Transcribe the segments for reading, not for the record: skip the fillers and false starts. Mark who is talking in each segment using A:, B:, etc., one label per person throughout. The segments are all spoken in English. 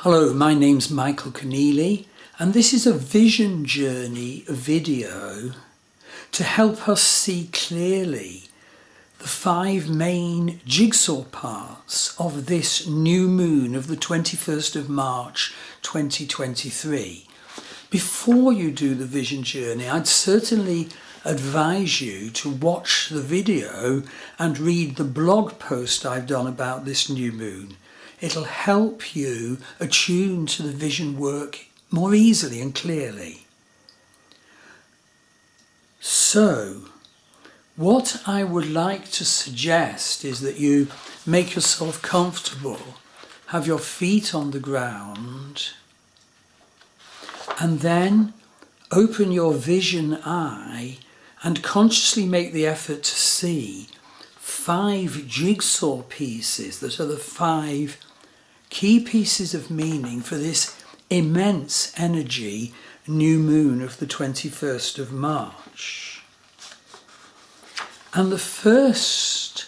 A: Hello, my name's Michael Conneely, and this is a vision journey video to help us see clearly the 5 main jigsaw parts of this new moon of the 21st of March 2023. Before you do the vision journey, I'd certainly advise you to watch the video and read the blog post I've done about this new moon. It'll help you attune to the vision work more easily and clearly. So, what I would like to suggest is that you make yourself comfortable, have your feet on the ground, and then open your vision eye and consciously make the effort to see 5 jigsaw pieces that are the 5 key pieces of meaning for this immense energy new moon of the 21st of March. And the first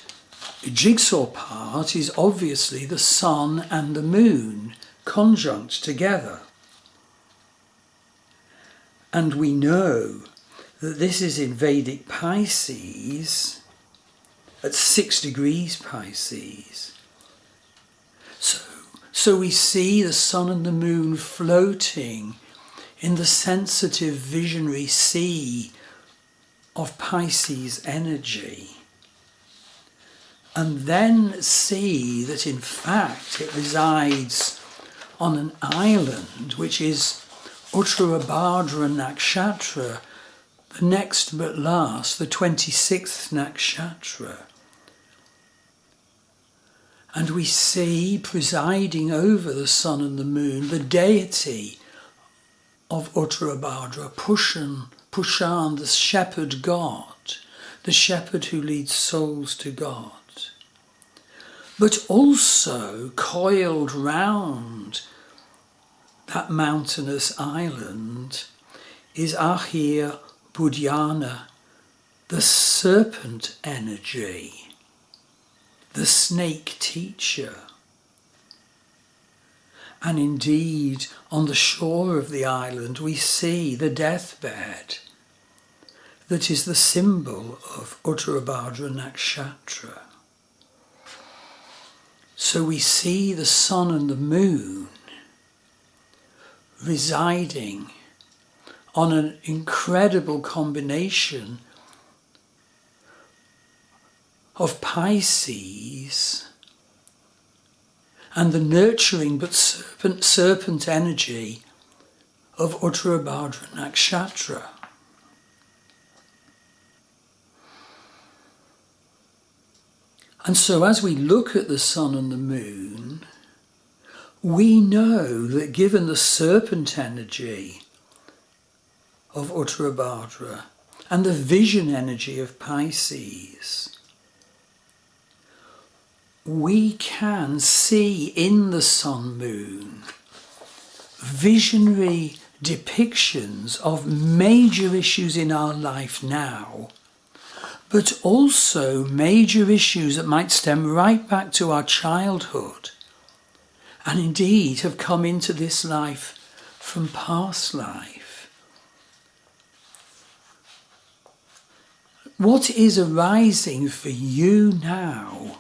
A: jigsaw part is obviously the sun and the moon conjunct together. And we know that this is in Vedic Pisces at 6 degrees Pisces. So we see the sun and the moon floating in the sensitive visionary sea of Pisces energy. And then see that in fact it resides on an island which is Uttarabhadra Nakshatra, the next but last, the 26th Nakshatra. And we see presiding over the sun and the moon the deity of Uttarabhadra, Pushan, the shepherd god, the shepherd who leads souls to God. But also coiled round that mountainous island is Ahir Budhyana, the serpent energy, the snake teacher. And indeed, on the shore of the island, we see the deathbed that is the symbol of Uttarabhadra Nakshatra. So we see the sun and the moon residing on an incredible combination of Pisces and the nurturing but serpent energy of Uttarabhadra Nakshatra. And so as we look at the sun and the moon, we know that given the serpent energy of Uttarabhadra and the vision energy of Pisces, we can see in the sun moon visionary depictions of major issues in our life now, but also major issues that might stem right back to our childhood and indeed have come into this life from past life. What is arising for you now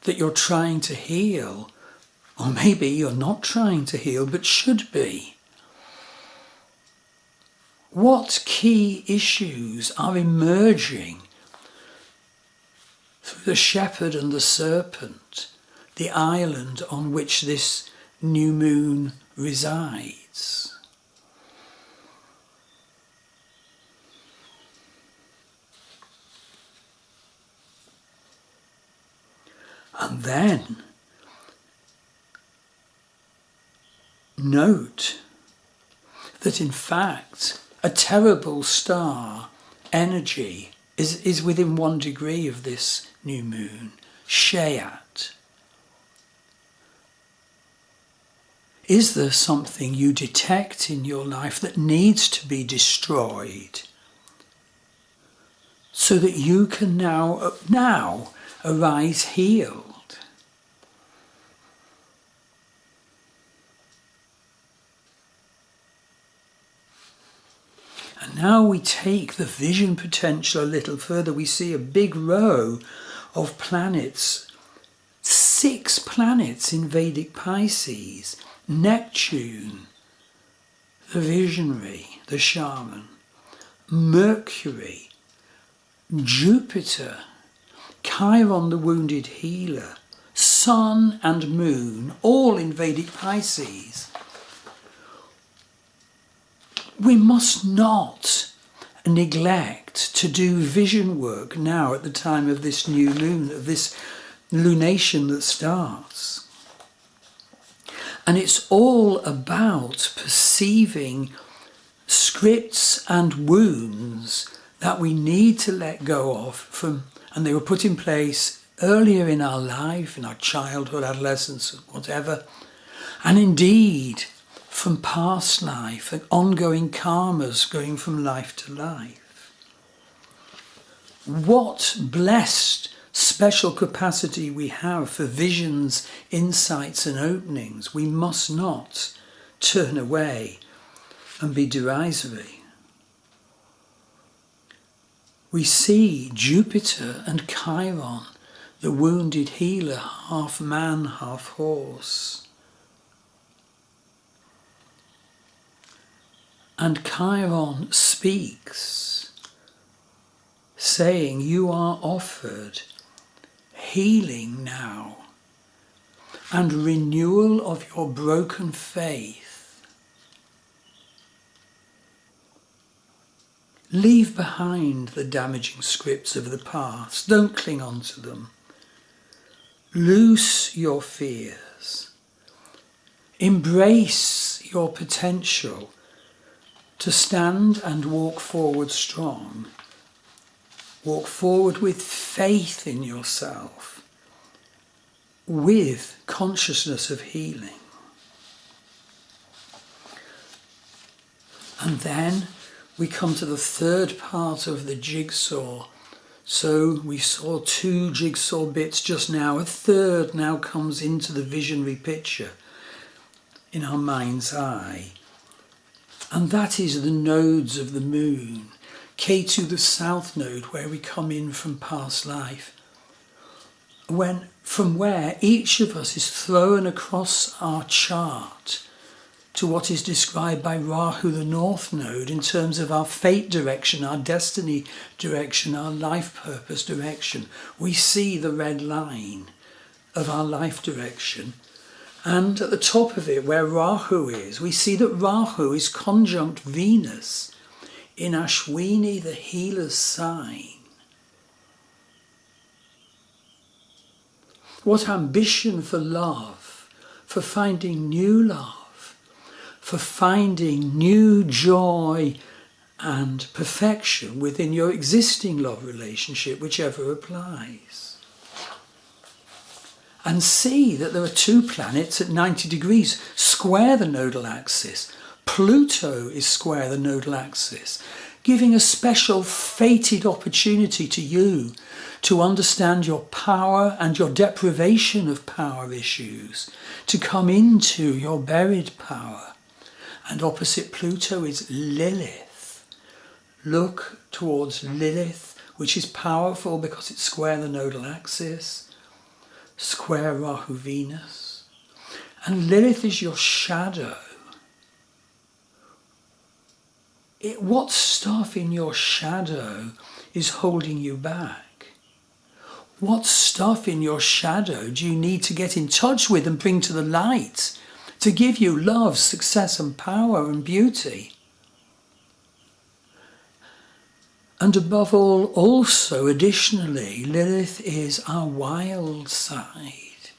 A: that you're trying to heal, or maybe you're not trying to heal but should be? What key issues are emerging through the shepherd and the serpent, the island on which this new moon resides? And then note that in fact a terrible star energy is within 1 degree of this new moon, Shayat. Is there something you detect in your life that needs to be destroyed so that you can now arise healed? And now we take the vision potential a little further. We see a big row of planets, 6 planets in Vedic Pisces. Neptune, the visionary, the shaman. Mercury, Jupiter, Chiron, the wounded healer. Sun and Moon, all in Vedic Pisces. We must not neglect to do vision work now at the time of this new moon, of this lunation that starts. And it's all about perceiving scripts and wounds that we need to let go of and they were put in place earlier in our life, in our childhood, adolescence, whatever, and indeed from past life, and ongoing karmas going from life to life. What blessed special capacity we have for visions, insights and openings. We must not turn away and be derisory. We see Jupiter and Chiron, the wounded healer, half man, half horse. And Chiron speaks, saying, you are offered healing now and renewal of your broken faith. Leave behind the damaging scripts of the past. Don't cling on to them. Loose your fears. Embrace your potential to stand and walk forward strong. Walk forward with faith in yourself, with consciousness of healing. And then we come to the third part of the jigsaw. So we saw 2 jigsaw bits just now. A third now comes into the visionary picture in our mind's eye. And that is the nodes of the moon. Ketu, the south node, where we come in from past life. From where each of us is thrown across our chart to what is described by Rahu, the north node, in terms of our fate direction, our destiny direction, our life purpose direction. We see the red line of our life direction. And at the top of it, where Rahu is, we see that Rahu is conjunct Venus in Ashwini, the healer's sign. What ambition for love, for finding new love, for finding new joy and perfection within your existing love relationship, whichever applies. And see that there are 2 planets at 90 degrees, square the nodal axis. Pluto is square the nodal axis, giving a special fated opportunity to you to understand your power and your deprivation of power issues, to come into your buried power. And opposite Pluto is Lilith. Look towards Lilith, which is powerful because it's square the nodal axis. Square Rahu Venus, and Lilith is your shadow. What stuff in your shadow is holding you back? What stuff in your shadow do you need to get in touch with and bring to the light to give you love, success and power and beauty? And above all, also, additionally, Lilith is our wild side.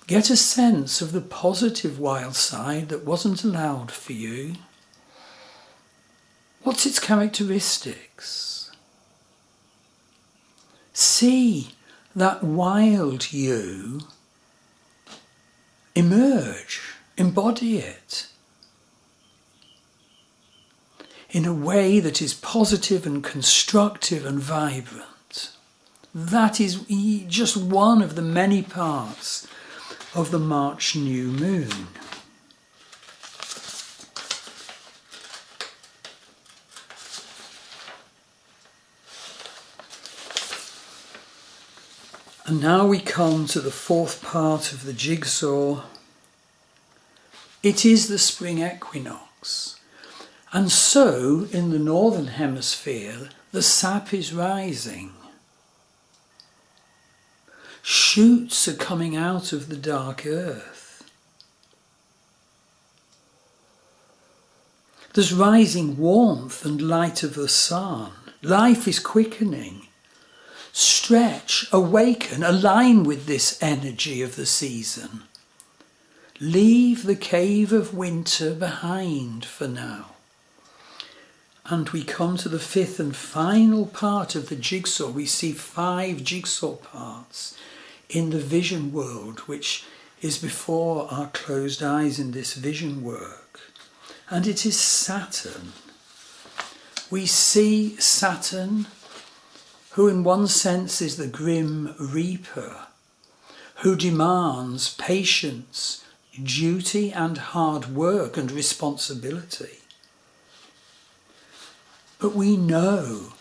A: Get a sense of the positive wild side that wasn't allowed for you. What's its characteristics? See that wild you emerge, embody it, in a way that is positive and constructive and vibrant. That is just one of the many parts of the March new moon. And now we come to the fourth part of the jigsaw. It is the spring equinox. And so, in the northern hemisphere, the sap is rising. Shoots are coming out of the dark earth. There's rising warmth and light of the sun. Life is quickening. Stretch, awaken, align with this energy of the season. Leave the cave of winter behind for now. And we come to the fifth and final part of the jigsaw. We see 5 jigsaw parts in the vision world, which is before our closed eyes in this vision work. And it is Saturn. We see Saturn, who in one sense is the grim reaper, who demands patience, duty and hard work and responsibility. But we know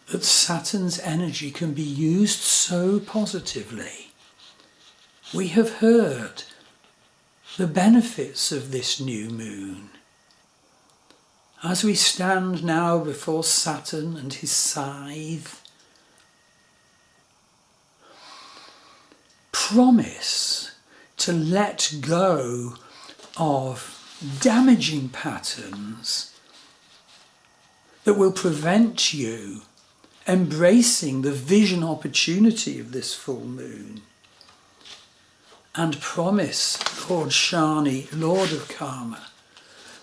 A: that Saturn's energy can be used so positively. We have heard the benefits of this new moon. As we stand now before Saturn and his scythe, promise to let go of damaging patterns that will prevent you embracing the vision opportunity of this full moon. And promise, Lord Shani, Lord of Karma,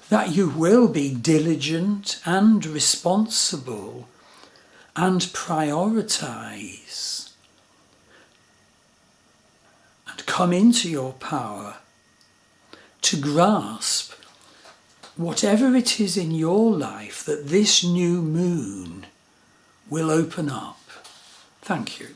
A: that you will be diligent and responsible and prioritise and come into your power to grasp whatever it is in your life that this new moon will open up. Thank you.